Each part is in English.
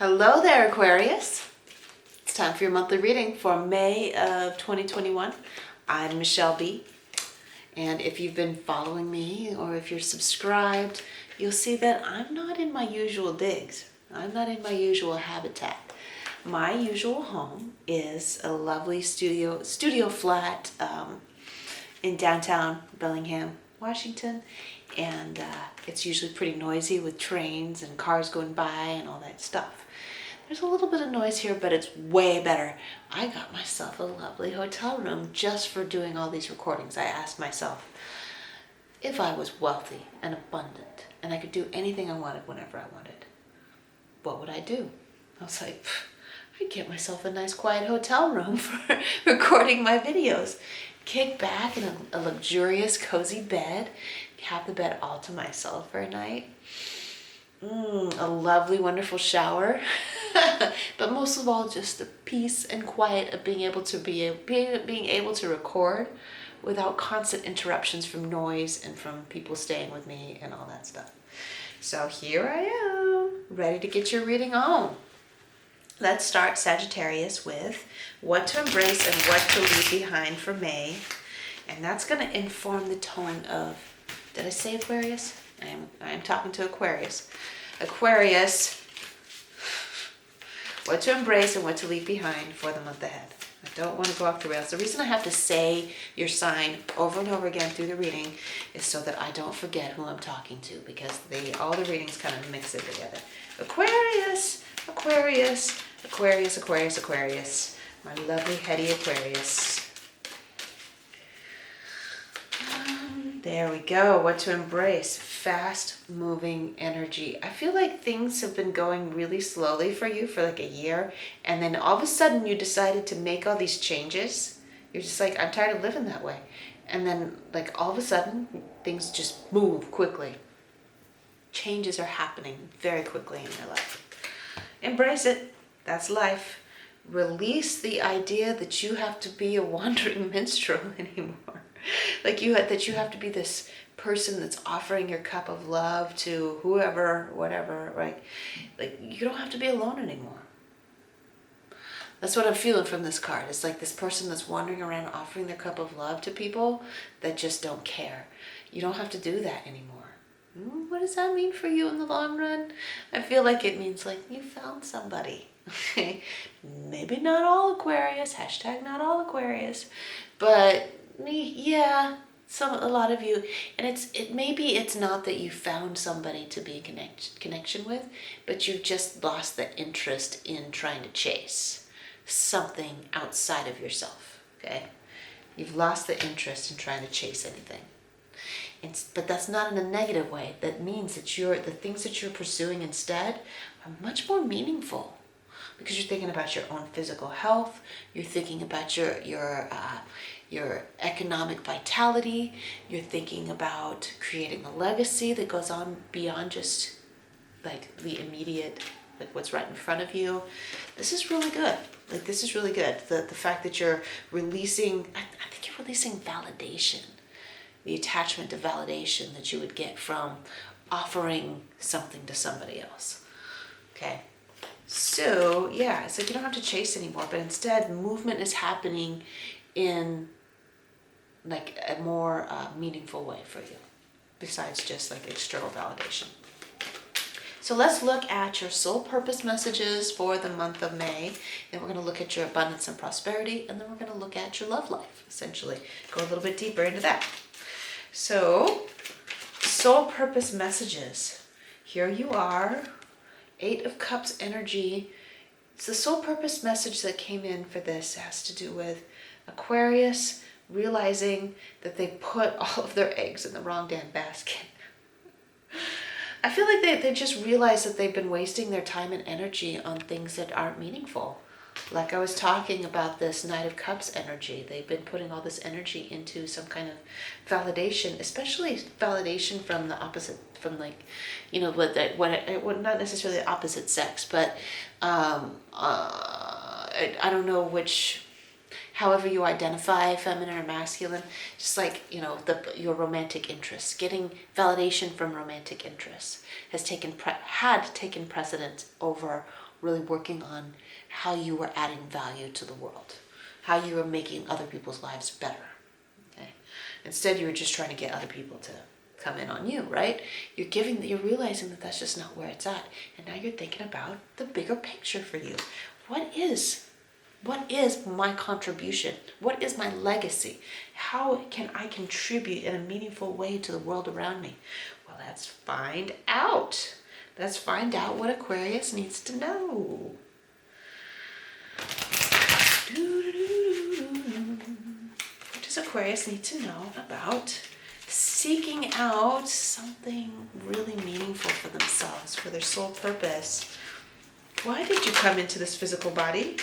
Hello there, Aquarius. It's time for your monthly reading for May of 2021. I'm Michele B. And if you've been following me or if you're subscribed, you'll see that I'm not in my usual digs. I'm not in my usual habitat. My usual home is a lovely studio flat in downtown Bellingham, Washington. And it's usually pretty noisy with trains and cars going by and all that stuff. There's a little bit of noise here, but it's way better. I got myself a lovely hotel room just for doing all these recordings. I asked myself, if I was wealthy and abundant and I could do anything I wanted whenever I wanted, what would I do? I was like, I'd get myself a nice quiet hotel room for recording my videos. Kick back in a luxurious, cozy bed, have the bed all to myself for a night. A lovely, wonderful shower. But most of all, just the peace and quiet of being able to record without constant interruptions from noise and from people staying with me and all that stuff. So here I am, ready to get your reading on. Let's start, Sagittarius, with what to embrace and what to leave behind for May. And that's going to inform the tone of, did I say Aquarius? I am talking to Aquarius. Aquarius, what to embrace and what to leave behind for the month ahead. I don't want to go off the rails. The reason I have to say your sign over and over again through the reading is so that I don't forget who I'm talking to, because all the readings kind of mix it together. Aquarius, Aquarius, Aquarius, Aquarius, Aquarius. My lovely heady Aquarius. There we go. What to embrace. Fast moving energy. I feel like things have been going really slowly for you for like a year. And then all of a sudden you decided to make all these changes. You're just like, I'm tired of living that way. And then like all of a sudden things just move quickly. Changes are happening very quickly in your life. Embrace it. That's life. Release the idea that you have to be a wandering minstrel anymore. Like that you have to be this person that's offering your cup of love to whoever, whatever, right? Like you don't have to be alone anymore. That's what I'm feeling from this card. It's like this person that's wandering around offering their cup of love to people that just don't care. You don't have to do that anymore. What does that mean for you in the long run? I feel like it means like you found somebody. Okay, maybe not all Aquarius, # not all Aquarius, but yeah, a lot of you. And maybe it's not that you found somebody to be in connection with, but you've just lost the interest in trying to chase something outside of yourself. Okay, you've lost the interest in trying to chase anything. But that's not in a negative way. That means that the things that you're pursuing instead are much more meaningful, because you're thinking about your own physical health. You're thinking about your economic vitality. You're thinking about creating a legacy that goes on beyond just like the immediate, like what's right in front of you. This is really good. Like this is really good. The fact that you're releasing, I think you're releasing validation. The attachment to validation that you would get from offering something to somebody else. Okay. So yeah, it's like you don't have to chase anymore, but instead movement is happening in like a more meaningful way for you, besides just like external validation. So let's look at your soul purpose messages for the month of May. Then we're going to look at your abundance and prosperity, and then we're going to look at your love life, essentially. Go a little bit deeper into that. So, soul purpose messages. Here you are. 8 of Cups energy. It's the soul purpose message that came in for this. It has to do with Aquarius realizing that they put all of their eggs in the wrong damn basket. I feel like they just realized that they've been wasting their time and energy on things that aren't meaningful. Like I was talking about this Knight of Cups energy. They've been putting all this energy into some kind of validation, especially validation from the opposite, from like, you know, not necessarily the opposite sex, but I don't know which however you identify, feminine or masculine, just like, you know, your romantic interests, getting validation from romantic interests had taken precedence over really working on how you were adding value to the world, how you were making other people's lives better. Okay? Instead, you were just trying to get other people to come in on you, right? You're realizing that that's just not where it's at. And now you're thinking about the bigger picture for you. What is my contribution? What is my legacy? How can I contribute in a meaningful way to the world around me? Well, let's find out. Let's find out what Aquarius needs to know. What does Aquarius need to know about seeking out something really meaningful for themselves, for their soul purpose? Why did you come into this physical body?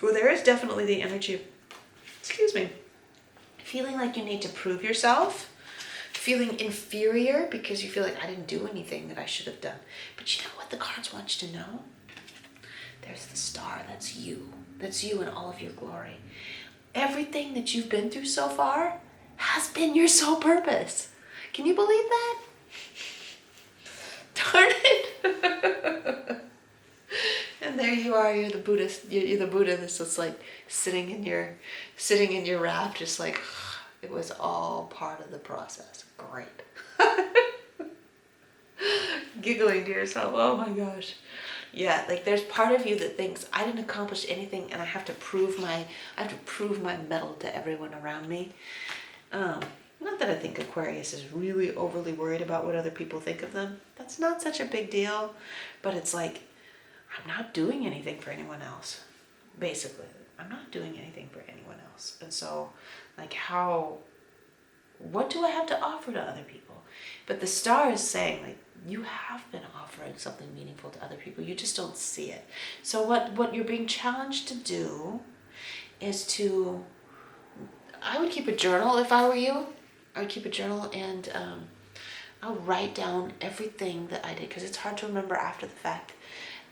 Well, there is definitely the energy of, feeling like you need to prove yourself, feeling inferior because you feel like I didn't do anything that I should have done. But you know what the cards want you to know? There's the star. That's you. That's you in all of your glory. Everything that you've been through so far has been your sole purpose. Can you believe that? Darn it. And there you are, you're the Buddhist, you're the Buddha that's just like sitting in your wrap, just like, it was all part of the process. Great. Giggling to yourself, oh my gosh. Yeah, like there's part of you that thinks I didn't accomplish anything and I have to prove my mettle to everyone around me. Not that I think Aquarius is really overly worried about what other people think of them. That's not such a big deal, but it's like, I'm not doing anything for anyone else, basically. I'm not doing anything for anyone else. And so, like, what do I have to offer to other people? But the star is saying, like, you have been offering something meaningful to other people. You just don't see it. So what you're being challenged to do is to, I would keep a journal if I were you. I would keep a journal and I'll write down everything that I did, because it's hard to remember after the fact.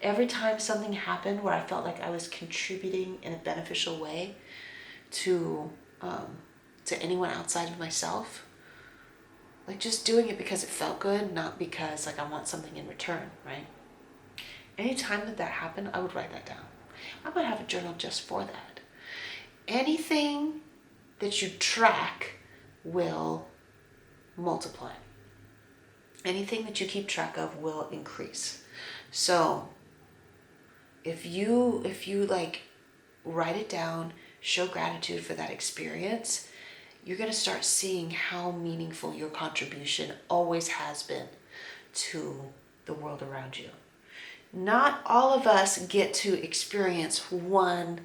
Every time something happened where I felt like I was contributing in a beneficial way to anyone outside of myself, like just doing it because it felt good, not because like I want something in return, right? Anytime that happened, I would write that down. I would have a journal just for that. Anything that you track will multiply. Anything that you keep track of will increase. So if you like write it down, show gratitude for that experience, you're going to start seeing how meaningful your contribution always has been to the world around you. Not all of us get to experience one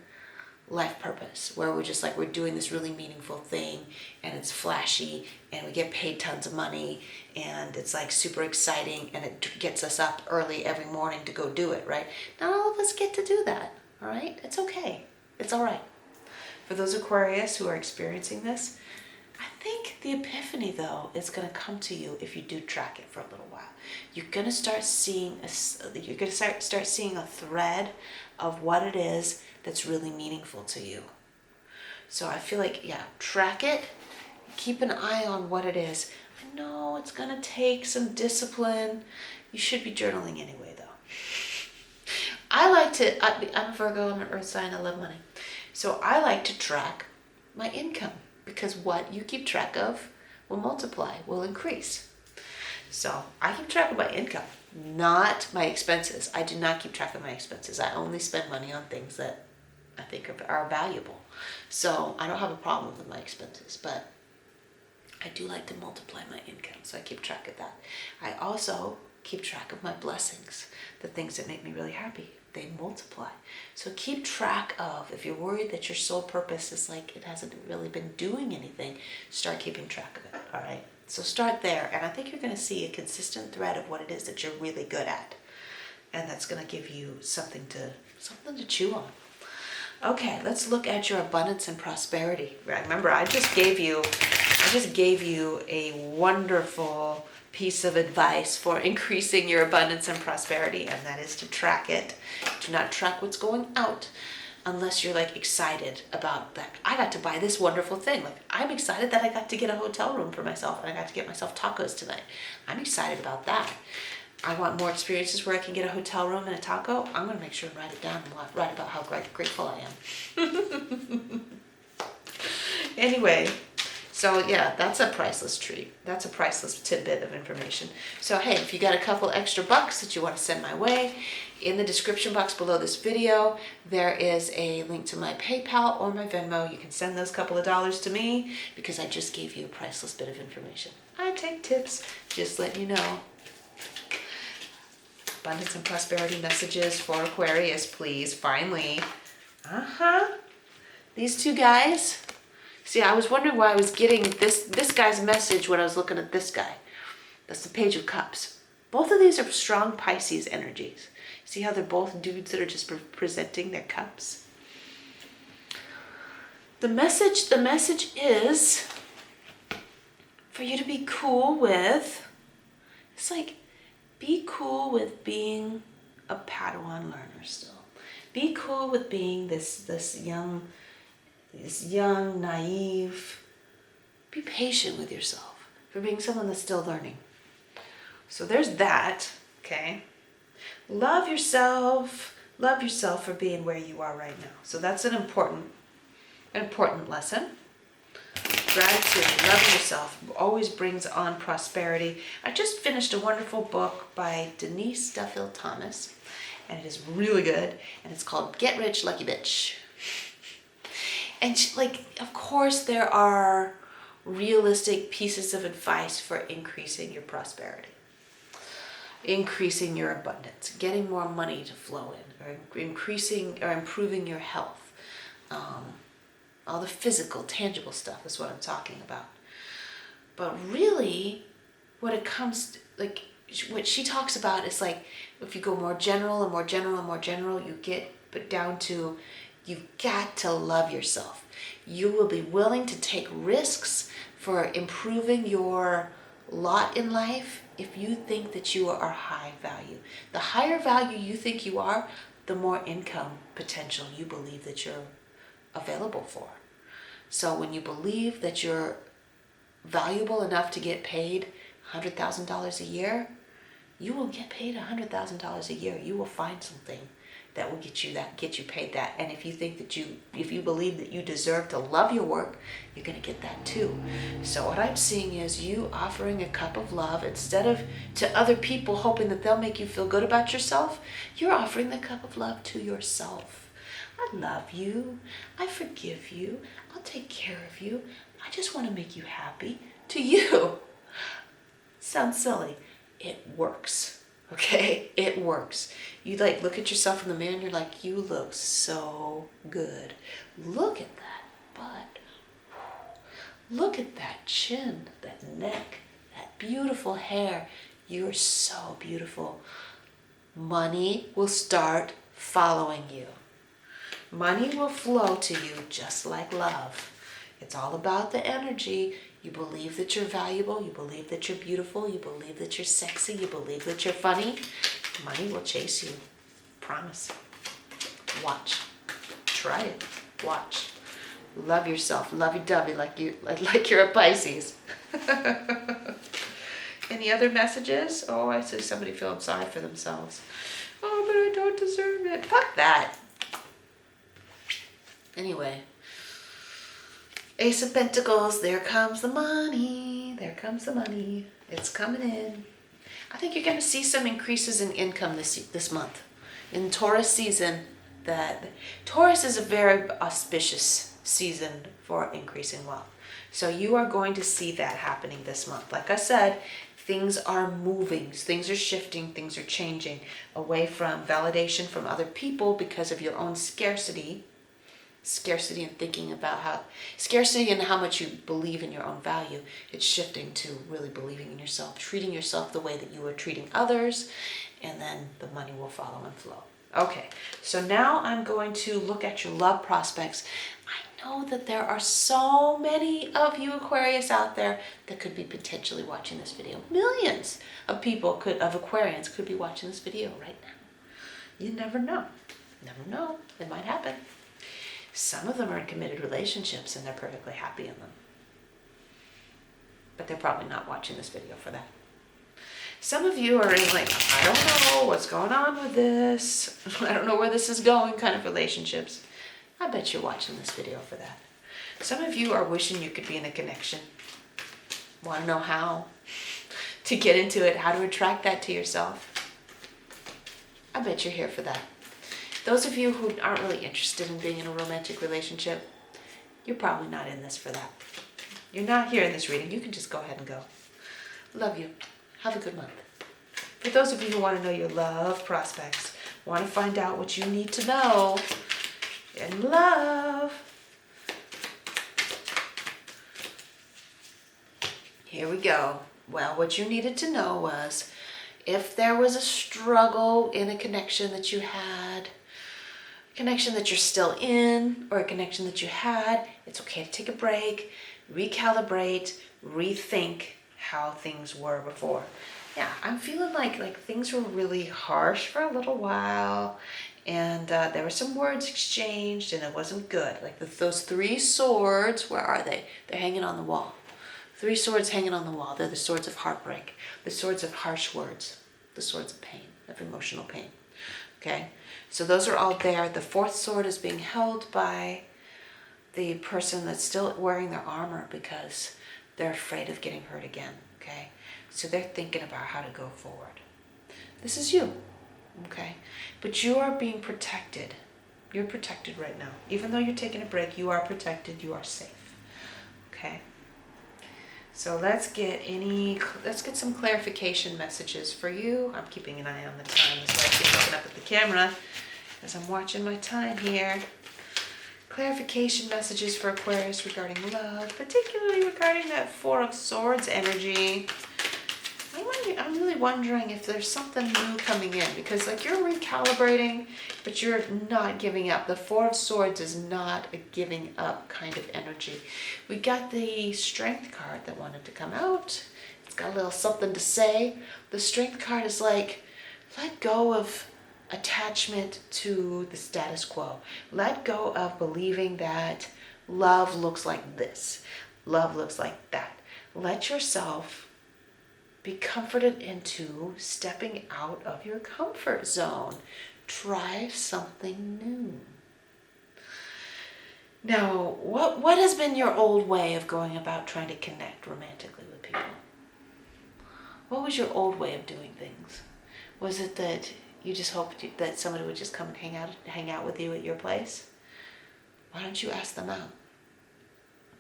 life purpose where we're just like, we're doing this really meaningful thing and it's flashy and we get paid tons of money and it's like super exciting and it gets us up early every morning to go do it, right? Not all of us get to do that, all right? It's okay. It's all right. For those Aquarius who are experiencing this, I think the epiphany though is going to come to you if you do track it for a little while. You're going to start seeing start seeing a thread of what it is that's really meaningful to you. So I feel like, yeah, track it. Keep an eye on what it is. I know it's going to take some discipline. You should be journaling anyway, though. I'm a Virgo, I'm an earth sign, I love money. So I like to track my income because what you keep track of will multiply, will increase. So I keep track of my income, not my expenses. I do not keep track of my expenses. I only spend money on things that I think are valuable. So I don't have a problem with my expenses, but I do like to multiply my income. So I keep track of that. I also keep track of my blessings, the things that make me really happy. They multiply. So keep track of, if you're worried that your sole purpose is like it hasn't really been doing anything, start keeping track of it, all right? So start there, and I think you're going to see a consistent thread of what it is that you're really good at, and that's going to give you something to chew on. Okay, let's look at your abundance and prosperity. Remember, I just gave you a wonderful piece of advice for increasing your abundance and prosperity, and that is to track it. Do not track what's going out. unless you're like excited about that. I got to buy this wonderful thing. Like, I'm excited that I got to get a hotel room for myself and I got to get myself tacos tonight. I'm excited about that. I want more experiences where I can get a hotel room and a taco. I'm going to make sure and write it down and write about how grateful I am. Anyway, so yeah, that's a priceless treat. That's a priceless tidbit of information. So hey, if you got a couple extra bucks that you want to send my way, in the description box below this video, there is a link to my PayPal or my Venmo. You can send those couple of dollars to me because I just gave you a priceless bit of information. I take tips, just letting you know. Abundance and prosperity messages for Aquarius, please. Finally. These two guys. See, I was wondering why I was getting this guy's message when I was looking at this guy. That's the Page of Cups. Both of these are strong Pisces energies. See how they're both dudes that are just presenting their cups? The message is for you to be cool with, it's like, be cool with being a Padawan learner still. Be cool with being this young, naive. Be patient with yourself for being someone that's still learning. So there's that, okay? Love yourself. Love yourself for being where you are right now. So that's an important lesson. Gratitude, loving yourself always brings on prosperity. I just finished a wonderful book by Denise Duffield Thomas, and it is really good, and it's called Get Rich, Lucky Bitch. And of course, there are realistic pieces of advice for increasing your prosperity, increasing your abundance, getting more money to flow in, or increasing or improving your health. All the physical, tangible stuff is what I'm talking about. But really, what it comes to, what she talks about is if you go more general and more general and more general, you get down to, you've got to love yourself. You will be willing to take risks for improving your lot in life if you think that you are high value. The higher value you think you are, the more income potential you believe that you're available for. So when you believe that you're valuable enough to get paid $100,000 a year, you will get paid $100,000 a year. You will find something that will get you paid that. And if you think that if you believe that you deserve to love your work, you're going to get that too. So what I'm seeing is you offering a cup of love instead of to other people, hoping that they'll make you feel good about yourself. You're offering the cup of love to yourself. I love you. I forgive you. I'll take care of you. I just want to make you happy. To you. Sounds silly. It works. Okay? It works. You look at yourself in the mirror and you're like, you look so good. Look at that butt. Look at that chin, that neck, that beautiful hair. You're so beautiful. Money will start following you. Money will flow to you just like love. It's all about the energy. You believe that you're valuable. You believe that you're beautiful. You believe that you're sexy. You believe that you're funny. Money will chase you. Promise. Watch. Try it. Watch. Love yourself. Lovey-dovey like you're a Pisces. Any other messages? Oh, I see somebody feeling sorry for themselves. Oh, but I don't deserve it. Fuck that. Anyway, Ace of Pentacles, there comes the money. There comes the money. It's coming in. I think you're going to see some increases in income this month. In Taurus season, Taurus is a very auspicious season for increasing wealth. So you are going to see that happening this month. Like I said, things are moving, things are shifting, things are changing away from validation from other people because of your own scarcity and thinking about scarcity and how much you believe in your own value. It's shifting to really believing in yourself, treating yourself the way that you are treating others, and then the money will follow and flow. Okay, so now I'm going to look at your love prospects. I know that there are so many of you Aquarius out there that could be potentially watching this video. Millions of people of Aquarians could be watching this video right now. You never know. Never know. It might happen. Some of them are in committed relationships and they're perfectly happy in them. But they're probably not watching this video for that. Some of you are in like, I don't know what's going on with this. I don't know where this is going kind of relationships. I bet you're watching this video for that. Some of you are wishing you could be in a connection. Want to know how to get into it, how to attract that to yourself. I bet you're here for that. Those of you who aren't really interested in being in a romantic relationship, you're probably not in this for that. You're not here in this reading. You can just go ahead and go. Love you. Have a good month. For those of you who want to know your love prospects, want to find out what you need to know in love, here we go. Well, what you needed to know was if there was a struggle in a connection that you had, a connection that you're still in, or a connection that you had, it's okay to take a break, recalibrate, rethink how things were before. Yeah, I'm feeling like things were really harsh for a little while, and there were some words exchanged, and it wasn't good. Like those 3 swords, where are they? They're hanging on the wall. 3 swords hanging on the wall. They're the swords of heartbreak, the swords of harsh words, the swords of pain, of emotional pain. Okay, so those are all there. The 4th sword is being held by the person that's still wearing their armor because they're afraid of getting hurt again. Okay, so they're thinking about how to go forward. This is you. Okay, but you are being protected. You're protected right now. Even though you're taking a break, you are protected. You are safe. Okay. So let's get some clarification messages for you. I'm keeping an eye on the time as well. I keep looking up at the camera as I'm watching my time here. Clarification messages for Aquarius regarding love, particularly regarding that 4 of Swords energy. I'm really wondering if there's something new coming in, because like you're recalibrating, but you're not giving up. The 4 of Swords is not a giving up kind of energy. We got the Strength card that wanted to come out. It's got a little something to say. The Strength card is like, let go of attachment to the status quo. Let go of believing that love looks like this. Love looks like that. Let yourself be comforted into stepping out of your comfort zone. Try something new. Now, what has been your old way of going about trying to connect romantically with people? What was your old way of doing things? Was it that you just hoped that somebody would just come and hang out with you at your place? Why don't you ask them out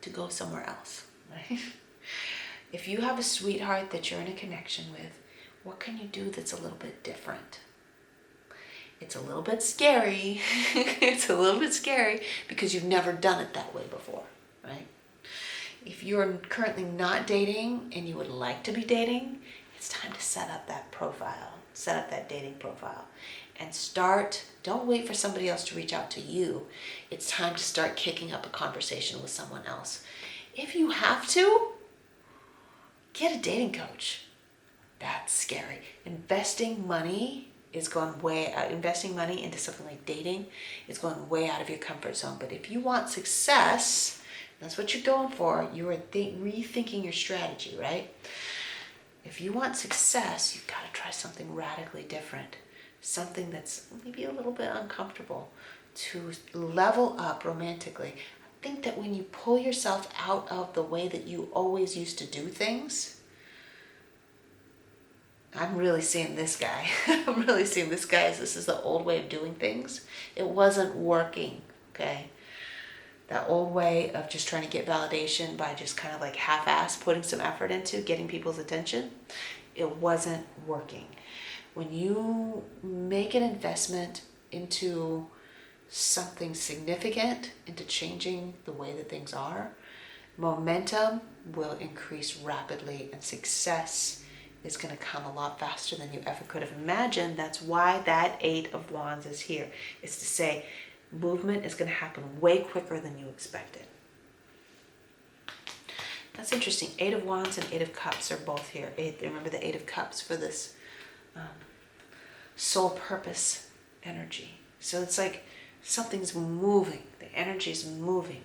to go somewhere else, right? If you have a sweetheart that you're in a connection with, what can you do that's a little bit different? It's a little bit scary. It's a little bit scary because you've never done it that way before, right? If you're currently not dating and you would like to be dating, it's time to set up that profile, set up that dating profile, and start. Don't wait for somebody else to reach out to you. It's time to start kicking up a conversation with someone else. If you have to, get a dating coach. That's scary. Investing money into something like dating is going way out of your comfort zone. But if you want success, that's what you're going for. You are rethinking your strategy, right? If you want success, you've got to try something radically different. Something that's maybe a little bit uncomfortable to level up romantically. I think that when you pull yourself out of the way that you always used to do things, I'm really seeing this guy. I'm really seeing this guy as this is the old way of doing things. It wasn't working, okay? That old way of just trying to get validation by just kind of like half-ass putting some effort into getting people's attention, it wasn't working. When you make an investment into something significant, into changing the way that things are, momentum will increase rapidly and success is going to come a lot faster than you ever could have imagined. That's why that 8 of Wands is here. It's to say movement is going to happen way quicker than you expected. That's interesting. 8 of Wands and 8 of Cups are both here. Remember the 8 of Cups for this soul purpose energy. So it's like Something's moving. The energy is moving.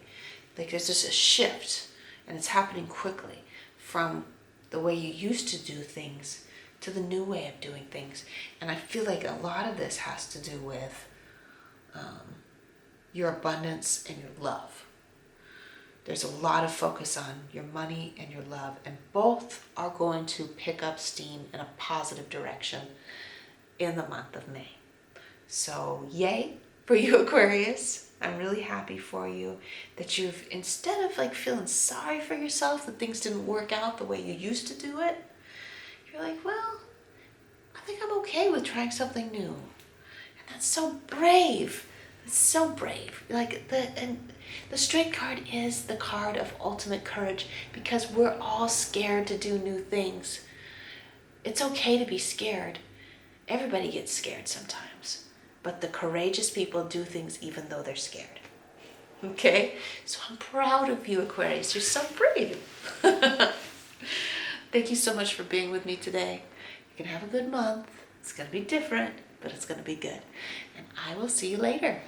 Like there's just a shift, and it's happening quickly from the way you used to do things to the new way of doing things. And I feel like a lot of this has to do with your abundance and your love. There's a lot of focus on your money and your love, and both are going to pick up steam in a positive direction in the month of May. So yay for you, Aquarius. I'm really happy for you that you've, instead of like feeling sorry for yourself that things didn't work out the way you used to do it, you're like, well, I think I'm okay with trying something new. And that's so brave. It's so brave. Like the straight card is the card of ultimate courage, because we're all scared to do new things. It's okay to be scared. Everybody gets scared sometimes, but the courageous people do things even though they're scared. Okay? So I'm proud of you, Aquarius. You're so brave. Thank you so much for being with me today. You can have a good month. It's going to be different, but it's going to be good. And I will see you later.